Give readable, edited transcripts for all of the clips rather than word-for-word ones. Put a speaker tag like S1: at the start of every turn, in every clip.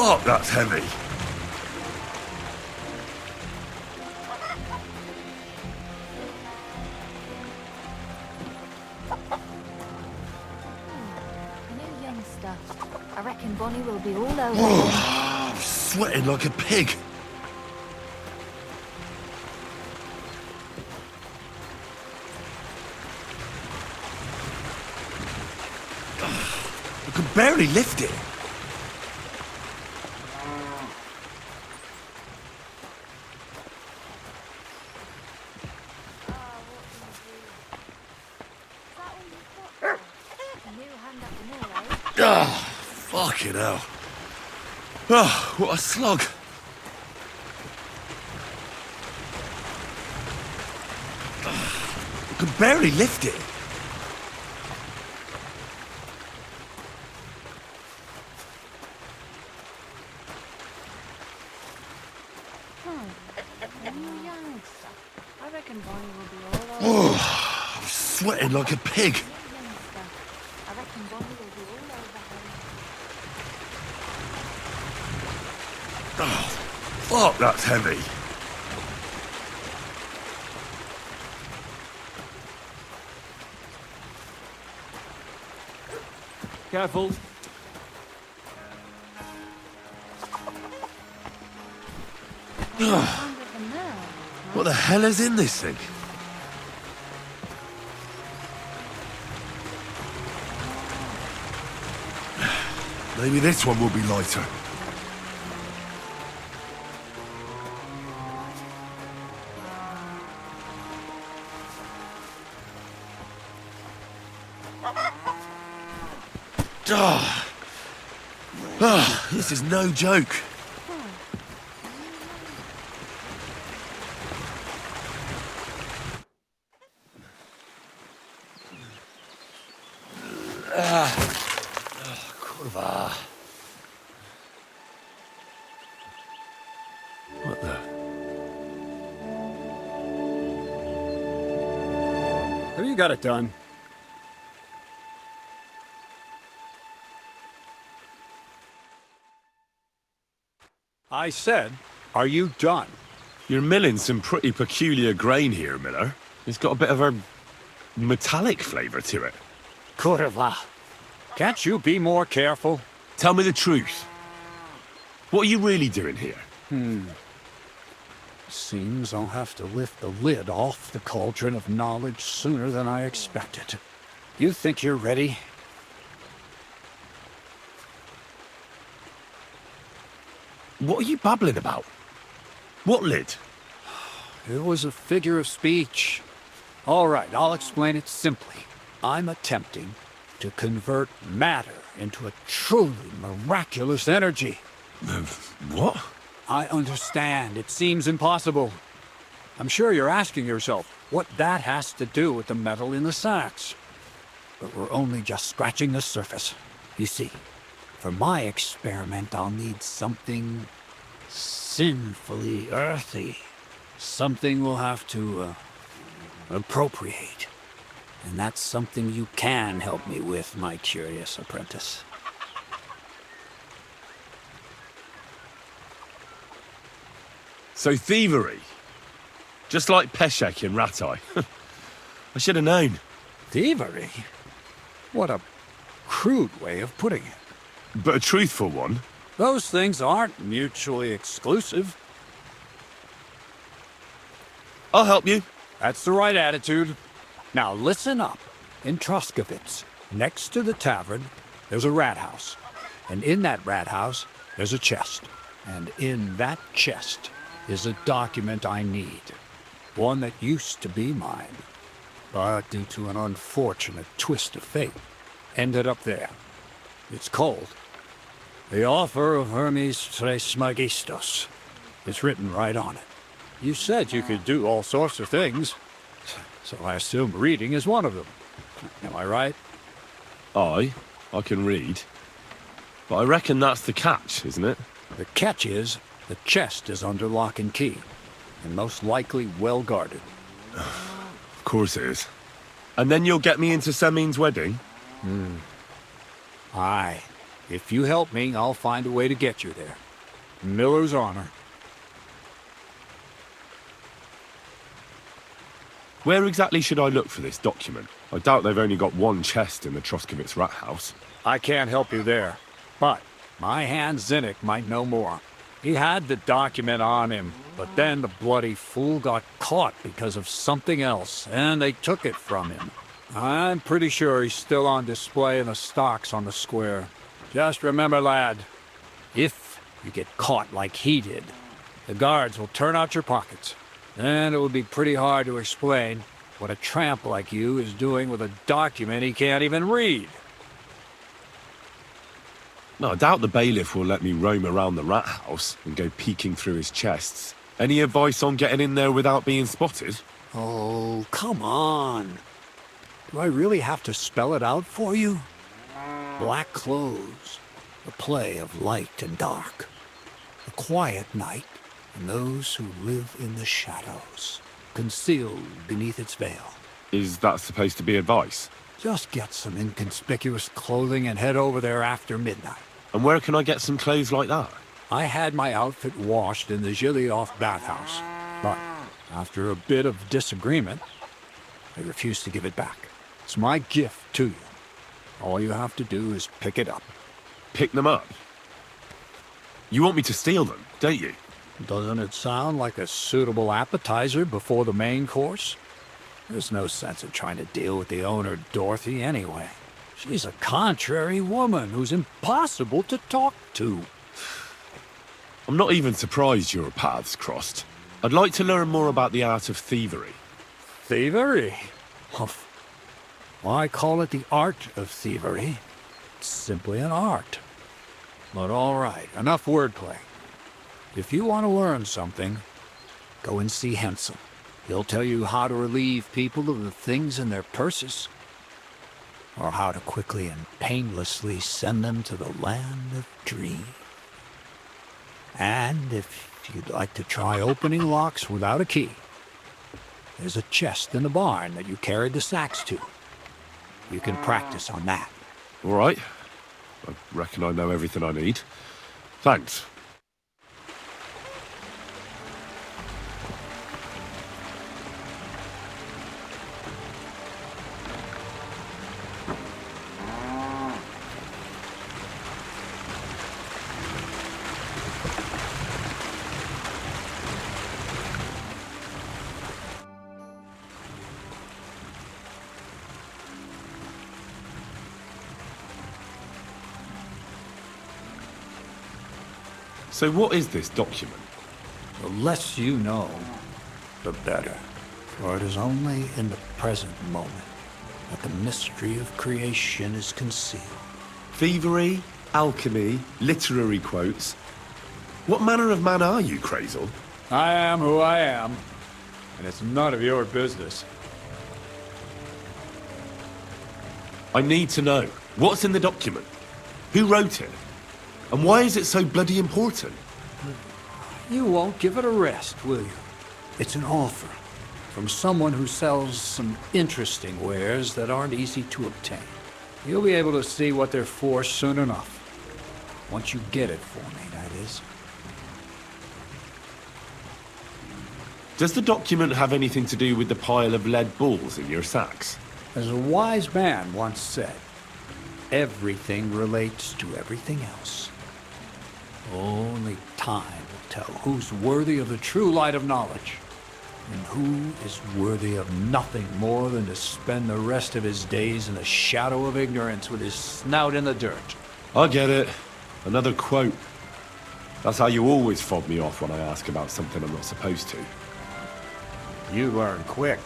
S1: Fuck, that's heavy.
S2: New youngster. I reckon Bonnie will be all over.
S1: I'm sweating like a pig. I can barely lift it. Fucking hell. Oh, what a slog. I can barely lift it.
S2: New youngster. I reckon Bonnie will be all over.
S1: Oh, I'm sweating like a pig.
S2: New youngster. I reckon Bonnie will be all over her.
S1: Oh, fuck, that's heavy.
S3: Careful.
S1: What the hell is in this thing? Maybe this one will be lighter. This is no joke. Kurwa. What the?
S3: Have you got it done? I said, are you done?
S1: You're milling some pretty peculiar grain here, Miller. It's got a bit of a metallic flavour to it.
S3: Kurwa. Can't you be more careful?
S1: Tell me the truth. What are you really doing here?
S3: Seems I'll have to lift the lid off the cauldron of knowledge sooner than I expected. You think you're ready?
S1: What are you babbling about? What lid?
S3: It was a figure of speech. All right, I'll explain it simply. I'm attempting to convert matter into a truly miraculous energy.
S1: What?
S3: I understand. It seems impossible. I'm sure you're asking yourself what that has to do with the metal in the sacks. But we're only just scratching the surface. You see, for my experiment, I'll need something sinfully earthy. Something we'll have to appropriate. And that's something you can help me with, my curious apprentice.
S1: So thievery? Just like Peshek in Ratai. I should have known.
S3: Thievery? What a crude way of putting it.
S1: But a truthful one.
S3: Those things aren't mutually exclusive.
S1: I'll help you.
S3: That's the right attitude. Now listen up. In Troskovitz, next to the tavern, there's a rat house. And in that rat house, there's a chest. And in that chest is a document I need. One that used to be mine. But due to an unfortunate twist of fate, ended up there. It's called The Offer of Hermes Trismegistos. It's written right on it. You said you could do all sorts of things, so I assume reading is one of them. Am I right?
S1: I can read. But I reckon that's the catch, isn't it?
S3: The catch is, the chest is under lock and key, and most likely well guarded.
S1: Of course it is. And then you'll get me into Semin's wedding?
S3: Aye. If you help me, I'll find a way to get you there. Miller's honor.
S1: Where exactly should I look for this document? I doubt they've only got one chest in the Troskovitz rat house.
S3: I can't help you there, but my hand Zinnik might know more. He had the document on him, but then the bloody fool got caught because of something else, and they took it from him. I'm pretty sure he's still on display in the stocks on the square. Just remember, lad, if you get caught like he did, the guards will turn out your pockets. Then it would be pretty hard to explain what a tramp like you is doing with a document he can't even read.
S1: No, I doubt the bailiff will let me roam around the rat house and go peeking through his chests. Any advice on getting in there without being spotted?
S3: Oh, come on. Do I really have to spell it out for you? Black clothes, the play of light and dark, a quiet night, and those who live in the shadows, concealed beneath its veil.
S1: Is that supposed to be advice?
S3: Just get some inconspicuous clothing and head over there after midnight.
S1: And where can I get some clothes like that?
S3: I had my outfit washed in the Gilioff bathhouse, but after a bit of disagreement, I refused to give it back. It's my gift to you. All you have to do is pick it up.
S1: Pick them up? You want me to steal them, don't you?
S3: Doesn't it sound like a suitable appetizer before the main course? There's no sense in trying to deal with the owner, Dorothy, anyway. She's a contrary woman who's impossible to talk to.
S1: I'm not even surprised your paths crossed. I'd like to learn more about the art of thievery.
S3: Thievery? Why call it the art of thievery? It's simply an art. But all right, enough wordplay. If you want to learn something, go and see Hensel. He'll tell you how to relieve people of the things in their purses, or how to quickly and painlessly send them to the land of dreams. And if you'd like to try opening locks without a key, there's a chest in the barn that you carried the sacks to. You can practice on that.
S1: All right. I reckon I know everything I need. Thanks. So what is this document?
S3: The less you know, the better. For it is only in the present moment that the mystery of creation is concealed.
S1: Thievery, alchemy, literary quotes. What manner of man are you, Crazel?
S3: I am who I am, and it's none of your business.
S1: I need to know. What's in the document? Who wrote it? And why is it so bloody important?
S3: You won't give it a rest, will you? It's an offer from someone who sells some interesting wares that aren't easy to obtain. You'll be able to see what they're for soon enough. Once you get it for me, that is.
S1: Does the document have anything to do with the pile of lead balls in your sacks?
S3: As a wise man once said, everything relates to everything else. Only time will tell who's worthy of the true light of knowledge, and who is worthy of nothing more than to spend the rest of his days in the shadow of ignorance with his snout in the dirt.
S1: I get it. Another quote. That's how you always fob me off when I ask about something I'm not supposed to.
S3: You learn quick.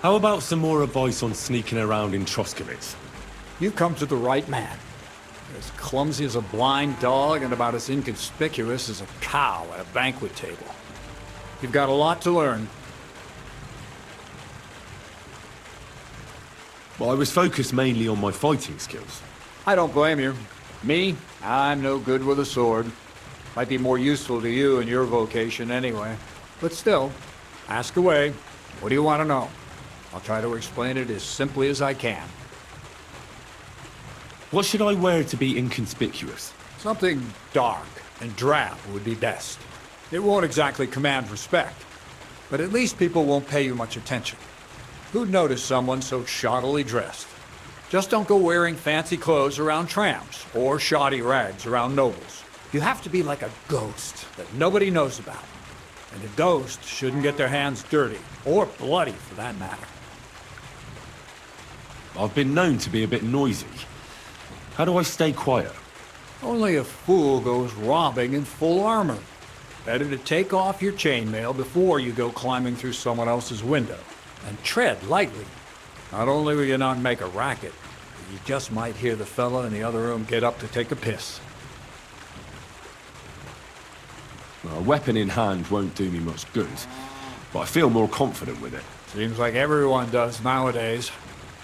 S1: How about some more advice on sneaking around in Troskovitz?
S3: You've come to the right man. As clumsy as a blind dog and about as inconspicuous as a cow at a banquet table. You've got a lot to learn.
S1: Well, I was focused mainly on my fighting skills.
S3: I don't blame you. Me, I'm no good with a sword. Might be more useful to you in your vocation anyway. But still, ask away. What do you want to know? I'll try to explain it as simply as I can.
S1: What should I wear to be inconspicuous?
S3: Something dark and drab would be best. It won't exactly command respect, but at least people won't pay you much attention. Who'd notice someone so shoddily dressed? Just don't go wearing fancy clothes around tramps or shoddy rags around nobles. You have to be like a ghost that nobody knows about. And a ghost shouldn't get their hands dirty, or bloody for that matter.
S1: I've been known to be a bit noisy. How do I stay quiet?
S3: Only a fool goes robbing in full armor. Better to take off your chainmail before you go climbing through someone else's window. And tread lightly. Not only will you not make a racket, you just might hear the fella in the other room get up to take a piss.
S1: Well, a weapon in hand won't do me much good, but I feel more confident with it.
S3: Seems like everyone does nowadays.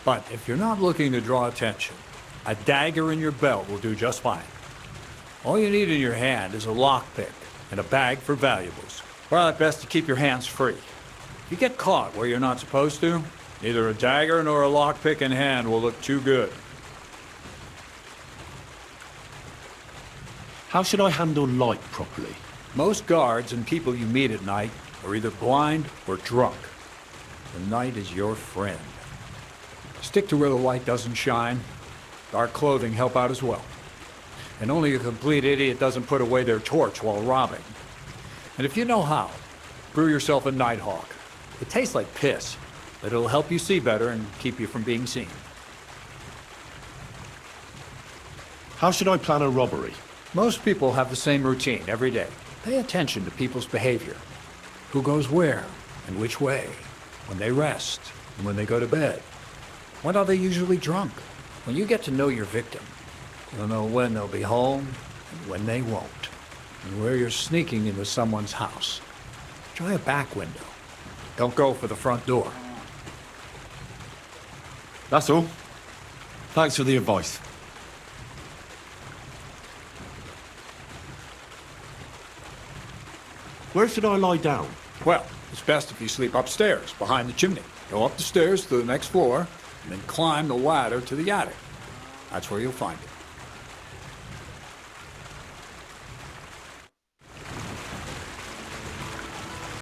S3: But if you're not looking to draw attention, a dagger in your belt will do just fine. All you need in your hand is a lockpick and a bag for valuables. Well, at best to keep your hands free. If you get caught where you're not supposed to, neither a dagger nor a lockpick in hand will look too good.
S1: How should I handle light properly?
S3: Most guards and people you meet at night are either blind or drunk. The night is your friend. Stick to where the light doesn't shine. Dark clothing help out as well. And only a complete idiot doesn't put away their torch while robbing. And if you know how, brew yourself a Nighthawk. It tastes like piss, but it'll help you see better and keep you from being seen.
S1: How should I plan a robbery?
S3: Most people have the same routine every day. Pay attention to people's behavior. Who goes where and which way, when they rest and when they go to bed. When are they usually drunk? When you get to know your victim, you'll know when they'll be home and when they won't, and where you're sneaking into someone's house. Try a back window. Don't go for the front door.
S1: That's all. Thanks for the advice. Where should I lie down?
S3: Well, it's best if you sleep upstairs, behind the chimney. Go up the stairs to the next floor, and then climb the ladder to the attic. That's where you'll find it.